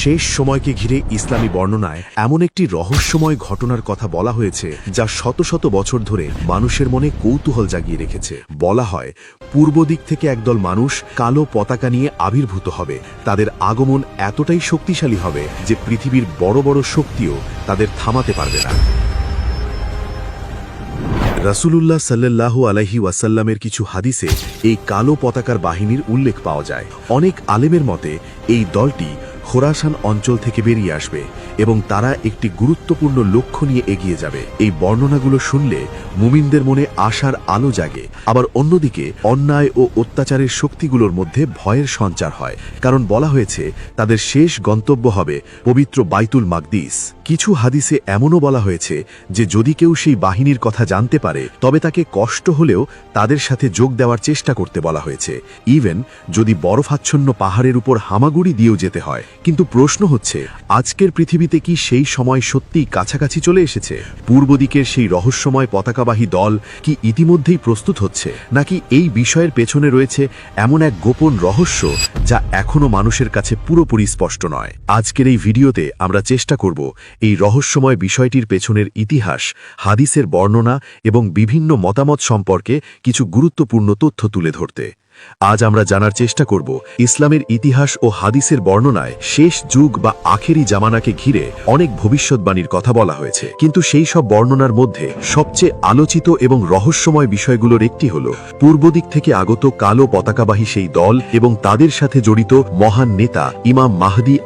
শেষ সময়কে ঘিরে ইসলামী বর্ণনায় এমন একটি রহস্যময় ঘটনার কথা বলা হয়েছে যা শত শত বছর ধরে মানুষের মনে কৌতূহল জাগিয়ে রেখেছে। বলা হয়, পূর্ব দিক থেকে একদল মানুষ কালো পতাকা নিয়ে আবির্ভূত হবে। তাদের আগমন এতটাই শক্তিশালী হবে যে পৃথিবীর বড় বড় শক্তিও তাদের থামাতে পারবে না। রাসূলুল্লাহ সাল্লাল্লাহু আলাইহি ওয়াসাল্লামের কিছু হাদিসে এই কালো পতাকার বাহিনীর উল্লেখ পাওয়া যায়। অনেক আলেমের মতে এই দলটি খোরাসান অঞ্চল থেকে বেরিয়ে আসবে এবং তারা একটি গুরুত্বপূর্ণ লক্ষ্য নিয়ে এগিয়ে যাবে। এই বর্ণনাগুলো শুনলে মুমিনদের মনে আশার আলো জাগে, আবার অন্যদিকে অন্যায় ও অত্যাচারের শক্তিগুলোর মধ্যে ভয়ের সঞ্চার হয়, কারণ বলা হয়েছে তাদের শেষ গন্তব্য হবে পবিত্র বাইতুল মাকদিস। কিছু হাদিসে এমনও বলা হয়েছে যে যদি কেউ সেই বাহিনীর কথা জানতে পারে তবে তাকে কষ্ট হলেও তাদের সাথে যোগ দেওয়ার চেষ্টা করতে বলা হয়েছে, ইভেন যদি বরফাচ্ছন্ন পাহাড়ের উপর হামাগুড়ি দিয়েও যেতে হয়। কিন্তু প্রশ্ন হচ্ছে, আজকের পৃথিবীতে কি সেই সময় সত্যিই কাছাকাছি চলে এসেছে? পূর্ব দিকের সেই রহস্যময় পতাকাবাহী দল কি ইতিমধ্যেই প্রস্তুত হচ্ছে, নাকি এই বিষয়ের পেছনে রয়েছে এমন এক গোপন রহস্য যা এখনো মানুষের কাছে পুরোপুরি স্পষ্ট নয়? আজকের এই ভিডিওতে আমরা চেষ্টা করব এই রহস্যময় বিষয়টির পেছনের ইতিহাস, হাদিসের বর্ণনা এবং বিভিন্ন মতামত সম্পর্কে কিছু গুরুত্বপূর্ণ তথ্য তুলে ধরতে। আজ আমরা জানার চেষ্টা করব ইসলামের ইতিহাস ও হাদিসের বর্ণনায় শেষ যুগ বা আখেরি জামানাকে ঘিরে অনেক ভবিষ্যৎবাণীর কথা বলা হয়েছে, কিন্তু সেই সব বর্ণনার মধ্যে সবচেয়ে আলোচিত এবং রহস্যময় বিষয়গুলোর একটি হল পূর্ব দিক থেকে আগত কালো পতাকাবাহী সেই দল এবং তাদের সাথে জড়িত মহান নেতা ইমাম মাহদী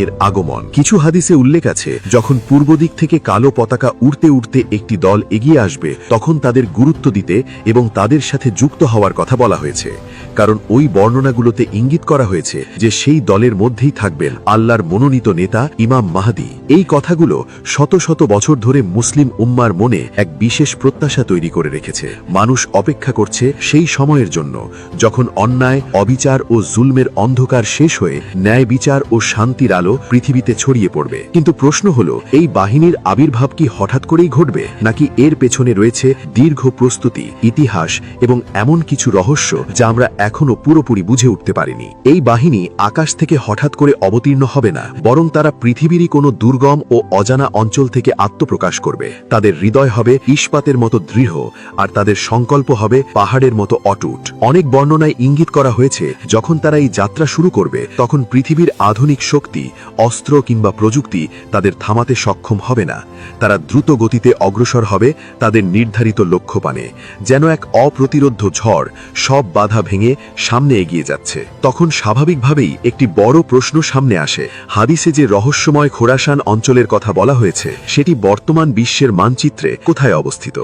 এর আগমন। কিছু হাদিসে উল্লেখ আছে, যখন পূর্ব দিক থেকে কালো পতাকা উড়তে উড়তে একটি দল এগিয়ে আসবে তখন তাদের গুরুত্ব দিতে এবং তাদের সাথে যুক্ত হওয়ার কথা বলা হয়েছে, কারণ ওই বর্ণনাগুলোতে ইঙ্গিত করা হয়েছে যে সেই দলের মধ্যেই থাকবেন আল্লাহর মনোনীত নেতা ইমাম মাহদী। এই কথাগুলো শত শত বছর ধরে মুসলিম উম্মার মনে এক বিশেষ প্রত্যাশা তৈরি করে রেখেছে। মানুষ অপেক্ষা করছে সেই সময়ের জন্য যখন অন্যায়, অবিচার ও জুলমের অন্ধকার শেষ হয়ে ন্যায় বিচার ও শান্তির আলো পৃথিবীতে ছড়িয়ে পড়বে। কিন্তু প্রশ্ন হলো, এই বাহিনীর আবির্ভাব কি হঠাৎ করেই ঘটবে, নাকি এর পেছনে রয়েছে দীর্ঘ প্রস্তুতি, ইতিহাস এবং এমন কিছু রহস্য যা আমরা এখনো পুরোপুরি বুঝে উঠতে পারিনি? এই বাহিনী আকাশ থেকে হঠাৎ করে অবতীর্ণ হবে না, বরং তারা পৃথিবীরই কোনো দুর্গম ও অজানা অঞ্চল থেকে আত্মপ্রকাশ করবে। তাদের হৃদয় হবে ইস্পাতের মতো দৃঢ়, আর তাদের সংকল্প হবে পাহাড়ের মতো অটুট। অনেক বর্ণনায় ইঙ্গিত করা হয়েছে, যখন তারা এই যাত্রা শুরু করবে তখন পৃথিবীর আধুনিক শক্তি, অস্ত্র কিংবা প্রযুক্তি তাদের থামাতে সক্ষম হবে না। তারা দ্রুত গতিতে অগ্রসর হবে তাদের নির্ধারিত লক্ষ্য পানে, যেন এক অপ্রতিরোধ্য ঝড় সব বাধা ভেঙে সামনে এগিয়ে যাচ্ছে। তখন স্বাভাবিকভাবেই একটি বড় প্রশ্ন সামনে আসে, হাদিসে যে রহস্যময় খোরাসান অঞ্চলের কথা বলা হয়েছে সেটি বর্তমান বিশ্বের মানচিত্রে কোথায় অবস্থিত?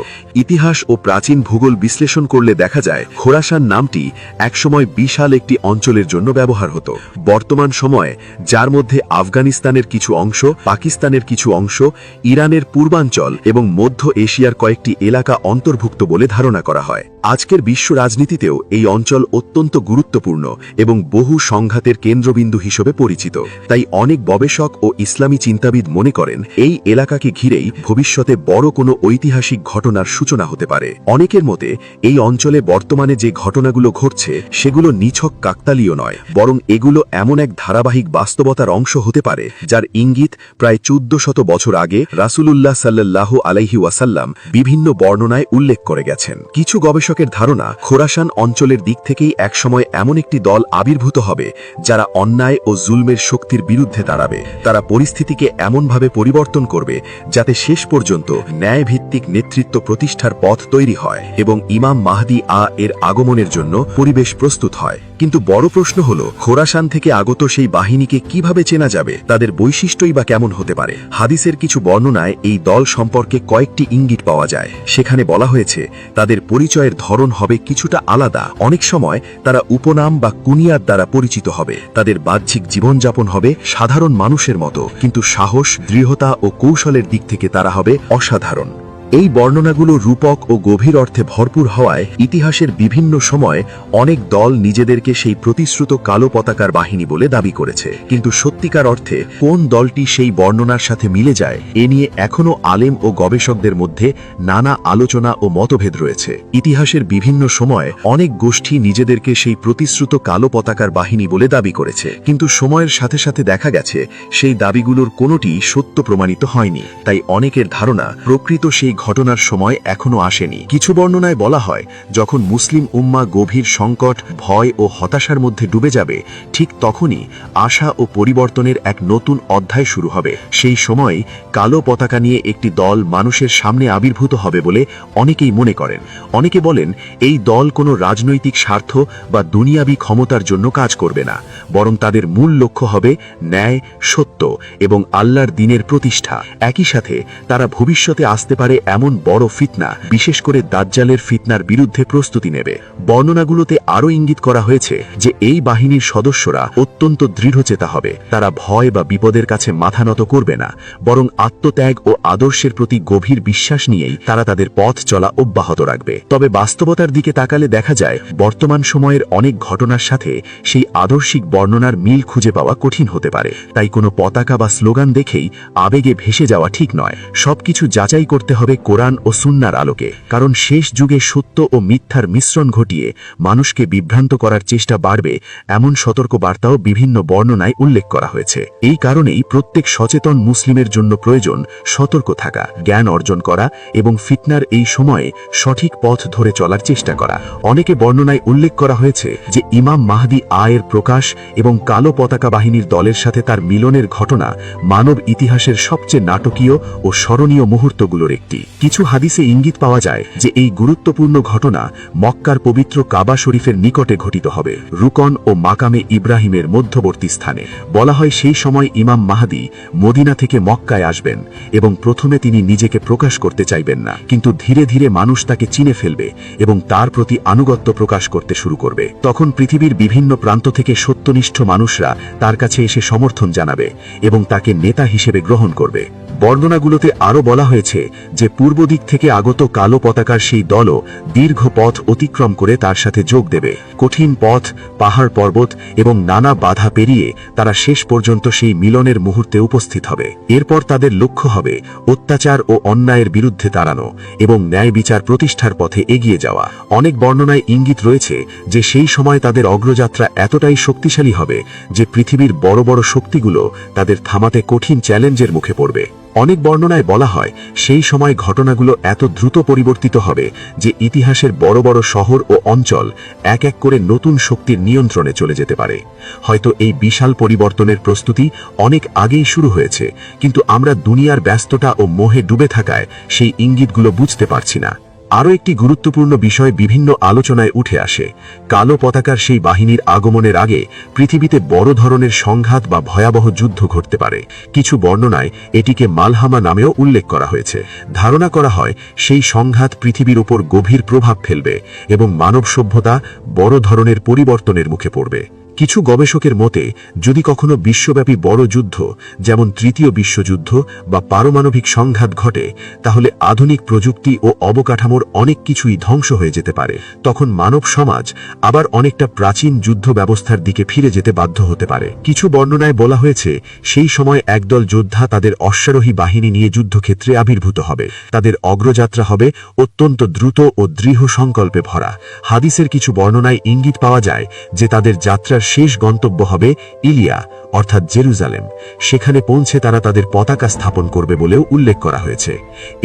ইতিহাস ও প্রাচীন ভূগোল বিশ্লেষণ করলে দেখা যায় খোরাসান নামটি একসময় বিশাল একটি অঞ্চলের জন্য ব্যবহার হতো। বর্তমান সময়ে যার মধ্যে আফগানিস্তানের কিছু অংশ, পাকিস্তানের কিছু অংশ, ইরানের পূর্বাঞ্চল এবং মধ্য এশিয়ার কয়েকটি এলাকা অন্তর্ভুক্ত বলে ধারণা করা হয়। আজকের বিশ্ব রাজনীতিতেও এই অঞ্চল অত্যন্ত গুরুত্বপূর্ণ এবং বহু সংঘাতের কেন্দ্রবিন্দু হিসেবে পরিচিত। তাই অনেক গবেষক ও ইসলামী চিন্তাবিদ মনে করেন এই এলাকাকে ঘিরেই ভবিষ্যতে বড় কোনো ঐতিহাসিক ঘটনার সূচনা হতে পারে। অনেকের মতে এই অঞ্চলে বর্তমানে যে ঘটনাগুলো ঘটছে সেগুলো নিছক কাকতালীয় নয়, বরং এগুলো এমন এক ধারাবাহিক বাস্তবতার অংশ হতে পারে যার ইঙ্গিত প্রায় 1400 বছর আগে রাসূলুল্লাহ সাল্লাল্লাহু আলাইহি ওয়াসাল্লাম বিভিন্ন বর্ণনায় উল্লেখ করে গেছেন। কিছু গবেষকের ধারণা, খোরাসান অঞ্চলের দিক থেকেই একসময় এমন একটি দল আবির্ভূত হবে যারা অন্যায় ও জুলমের শক্তির বিরুদ্ধে দাঁড়াবে। তারা পরিস্থিতিকে এমনভাবে পরিবর্তন করবে যাতে শেষ পর্যন্ত ন্যায়ভিত্তিক নেতৃত্ব প্রতিষ্ঠার পথ তৈরি হয় এবং ইমাম মাহদী এর আগমনের জন্য পরিবেশ প্রস্তুত হয়। কিন্তু বড় প্রশ্ন হল, খোরাসান থেকে আগত সেই বাহিনীকে কিভাবে চেনা যাবে? তাদের বৈশিষ্ট্যই বা কেমন হতে পারে? হাদিসের কিছু বর্ণনায় এই দল সম্পর্কে কয়েকটি ইঙ্গিত পাওয়া যায়। সেখানে বলা হয়েছে তাদের পরিচয়ের ধরন হবে কিছুটা আলাদা। অনেক সময় তারা উপনাম বা কুনিয়ার দ্বারা পরিচিত হবে। তাদের বাহ্যিক জীবনযাপন হবে সাধারণ মানুষের মতো, কিন্তু সাহস, দৃঢ়তা ও কৌশলের দিক থেকে তারা হবে অসাধারণ। এই বর্ণনাগুলো রূপক ও গভীর অর্থে ভরপুর হওয়ায় ইতিহাসের বিভিন্ন সময় অনেক দল নিজেদেরকে সেই প্রতিশ্রুত কালো পতাকার বাহিনী বলে দাবি করেছে, কিন্তু সত্যিকার অর্থে কোন দলটি সেই বর্ণনার সাথে মিলে যায় এ নিয়ে এখনও আলেম ও গবেষকদের মধ্যে নানা আলোচনা ও মতভেদ রয়েছে। ইতিহাসের বিভিন্ন সময় অনেক গোষ্ঠী নিজেদেরকে সেই প্রতিশ্রুত কালো পতাকার বাহিনী বলে দাবি করেছে, কিন্তু সময়ের সাথে সাথে দেখা গেছে সেই দাবিগুলোর কোনোটি সত্য প্রমাণিত হয়নি। তাই অনেকের ধারণা প্রকৃত সেই ঘটনার সময় এখনো আসেনি। কিছু বর্ণনায় বলা হয়, যখন মুসলিম উম্মাহ গভীর সংকট, ভয় ও হতাশার মধ্যে ডুবে যাবে, ঠিক তখনই আশা ও পরিবর্তনের এক নতুন অধ্যায় শুরু হবে। সেই সময় কালো পতাকা নিয়ে একটি দল মানুষের সামনে আবির্ভূত হবে বলে অনেকেই মনে করেন। অনেকে বলেন এই দল কোনো রাজনৈতিক স্বার্থ বা দুনিয়াবি ক্ষমতার জন্য কাজ করবে না, বরং তাদের মূল লক্ষ্য হবে ন্যায়, সত্য এবং আল্লাহর দ্বীনের প্রতিষ্ঠা। একই সাথে তারা ভবিষ্যতে আসতে পারে এমন বড় ফিতনা, বিশেষ করে দাজ্জালের ফিতনার বিরুদ্ধে প্রস্তুতি নেবে। বর্ণনাগুলোতে আরও ইঙ্গিত করা হয়েছে যে এই বাহিনীর সদস্যরা অত্যন্ত দৃঢ়চেতা হবে। তারা ভয় বা বিপদের কাছে মাথা নত করবে না, বরং আত্মত্যাগ ও আদর্শের প্রতি গভীর বিশ্বাস নিয়েই তারা তাদের পথ চলা অব্যাহত রাখবে। তবে বাস্তবতার দিকে তাকালে দেখা যায় বর্তমান সময়ের অনেক ঘটনার সাথে সেই আদর্শিক বর্ণনার মিল খুঁজে পাওয়া কঠিন হতে পারে। তাই কোনো পতাকা বা স্লোগান দেখেই আবেগে ভেসে যাওয়া ঠিক নয়। সবকিছু যাচাই করতে হবে কোরআন ও সুন্নাহর আলোকে, কারণ শেষ যুগে সত্য ও মিথ্যার মিশ্রণ ঘটিয়ে মানুষকে বিভ্রান্ত করার চেষ্টা বাড়বে এমন সতর্ক বার্তাও বিভিন্ন বর্ণনায় উল্লেখ করা হয়েছে। এই কারণেই প্রত্যেক সচেতন মুসলিমের জন্য প্রয়োজন সতর্ক থাকা, জ্ঞান অর্জন করা এবং ফিতনার এই সময়ে সঠিক পথ ধরে চলার চেষ্টা করা। অনেকে বর্ণনায় উল্লেখ করা হয়েছে যে ইমাম মাহদী আয়ের প্রকাশ এবং কালো পতাকা বাহিনীর দলের সাথে তার মিলনের ঘটনা মানব ইতিহাসের সবচেয়ে নাটকীয় ও স্মরণীয় মুহূর্তগুলোর একটি। কিছু হাদিসে ইঙ্গিত পাওয়া যায় যে এই গুরুত্বপূর্ণ ঘটনা মক্কার পবিত্র কাবা শরীফের নিকটে ঘটিত হবে, রুকন ও মাকামে ইব্রাহিমের মধ্যবর্তী স্থানে। বলা হয় সেই সময় ইমাম মাহদী মদিনা থেকে মক্কায় আসবেন এবং প্রথমে তিনি নিজেকে প্রকাশ করতে চাইবেন না, কিন্তু ধীরে ধীরে মানুষ তাকে চিনে ফেলবে এবং তার প্রতি আনুগত্য প্রকাশ করতে শুরু করবে। তখন পৃথিবীর বিভিন্ন প্রান্ত থেকে সত্যনিষ্ঠ মানুষরা তার কাছে এসে সমর্থন জানাবে এবং তাকে নেতা হিসেবে গ্রহণ করবে। বর্ণনাগুলোতে আরও বলা হয়েছে যে পূর্ব দিক থেকে আগত কালো পতাকার সেই দলও দীর্ঘ পথ অতিক্রম করে তার সাথে যোগ দেবে। কঠিন পথ, পাহাড় পর্বত এবং নানা বাধা পেরিয়ে তারা শেষ পর্যন্ত সেই মিলনের মুহূর্তে উপস্থিত হবে। এরপর তাদের লক্ষ্য হবে অত্যাচার ও অন্যায়ের বিরুদ্ধে দাঁড়ানো এবং ন্যায় বিচার প্রতিষ্ঠার পথে এগিয়ে যাওয়া। অনেক বর্ণনায় ইঙ্গিত রয়েছে যে সেই সময় তাদের অগ্রযাত্রা এতটাই শক্তিশালী হবে যে পৃথিবীর বড় বড় শক্তিগুলো তাদের থামাতে কঠিন চ্যালেঞ্জের মুখে পড়বে। অনেক বর্ণনায় বলা হয় সেই সময় ঘটনাগুলো এত দ্রুত পরিবর্তিত হবে যে ইতিহাসের বড় বড় শহর ও অঞ্চল এক এক করে নতুন শক্তির নিয়ন্ত্রণে চলে যেতে পারে। হয়তো এই বিশাল পরিবর্তনের প্রস্তুতি অনেক আগেই শুরু হয়েছে, কিন্তু আমরা দুনিয়ার ব্যস্ততা ও মোহে ডুবে থাকায় সেই ইঙ্গিতগুলো বুঝতে পারছি না। আরও একটি গুরুত্বপূর্ণ বিষয় বিভিন্ন আলোচনায় উঠে আসে। কালো পতাকার সেই বাহিনীর আগমনের আগে পৃথিবীতে বড় ধরনের সংঘাত বা ভয়াবহ যুদ্ধ ঘটতে পারে। কিছু বর্ণনায় এটিকে মালহামা নামেও উল্লেখ করা হয়েছে। ধারণা করা হয় সেই সংঘাত পৃথিবীর উপর গভীর প্রভাব ফেলবে এবং মানব সভ্যতা বড় ধরনের পরিবর্তনের মুখে পড়বে। কিছু গবেষকের মতে যদি কখনো বিশ্বব্যাপী বড় যুদ্ধ যেমন তৃতীয় বিশ্বযুদ্ধ বা পারমাণবিক সংঘাত ঘটে, তাহলে আধুনিক প্রযুক্তি ও অবকাঠামোর অনেক কিছুই ধ্বংস হয়ে যেতে পারে। তখন মানব সমাজ আবার অনেকটা প্রাচীন যুদ্ধ ব্যবস্থার দিকে ফিরে যেতে বাধ্য হতে পারে। কিছু বর্ণনায় বলা হয়েছে সেই সময় একদল যোদ্ধা তাদের অশ্বারোহী বাহিনী নিয়ে যুদ্ধক্ষেত্রে আবির্ভূত হবে। তাদের অগ্রযাত্রা হবে অত্যন্ত দ্রুত ও দৃঢ় সংকল্পে ভরা। হাদিসের কিছু বর্ণনায় ইঙ্গিত পাওয়া যায় যে তাদের যাত্রার শেষ গন্তব্য হবে ইলিয়া অর্থাৎ জেরুজালেম। সেখানে পৌঁছে তারা তাদের পতাকা স্থাপন করবে বলেও উল্লেখ করা হয়েছে।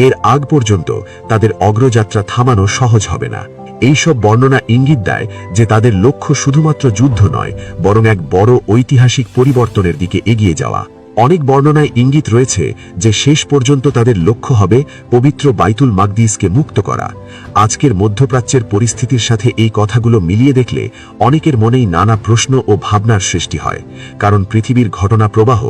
এর আগ পর্যন্ত তাদের অগ্রযাত্রা থামানো সহজ হবে না। এইসব বর্ণনা ইঙ্গিত দেয় যে তাদের লক্ষ্য শুধুমাত্র যুদ্ধ নয়, বরং এক বড় ঐতিহাসিক পরিবর্তনের দিকে এগিয়ে যাওয়া। অনেক বর্ণনায় ইঙ্গিত রয়েছে যে শেষ পর্যন্ত তাদের লক্ষ্য হবে পবিত্র বাইতুল মাকদিসকে মুক্ত করা। আজকের মধ্যপ্রাচ্যের পরিস্থিতির সাথে এই কথাগুলো মিলিয়ে দেখলে অনেকের মনেই নানা প্রশ্ন ও ভাবনার সৃষ্টি হয়, কারণ পৃথিবীর ঘটনা প্রবাহ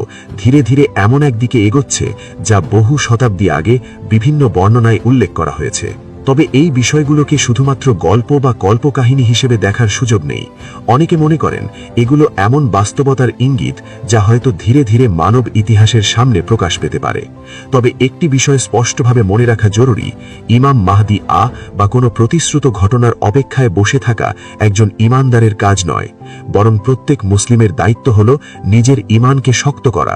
ধীরে ধীরে এমন একদিকে এগোচ্ছে যা বহু শতাব্দী আগে বিভিন্ন বর্ণনায় উল্লেখ করা হয়েছে। তবে এই বিষয়গুলোকে শুধুমাত্র গল্প বা কল্পকাহিনী হিসেবে দেখার সুযোগ নেই। অনেকে মনে করেন এগুলো এমন বাস্তবতার ইঙ্গিত যা হয়তো ধীরে ধীরে মানব ইতিহাসের সামনে প্রকাশ পেতে পারে। তবে একটি বিষয় স্পষ্টভাবে মনে রাখা জরুরি, ইমাম মাহদি বা কোনো প্রতিশ্রুত ঘটনার অপেক্ষায় বসে থাকা একজন ঈমানদারের কাজ নয়, বরং প্রত্যেক মুসলিমের দায়িত্ব হল নিজের ঈমানকে শক্ত করা।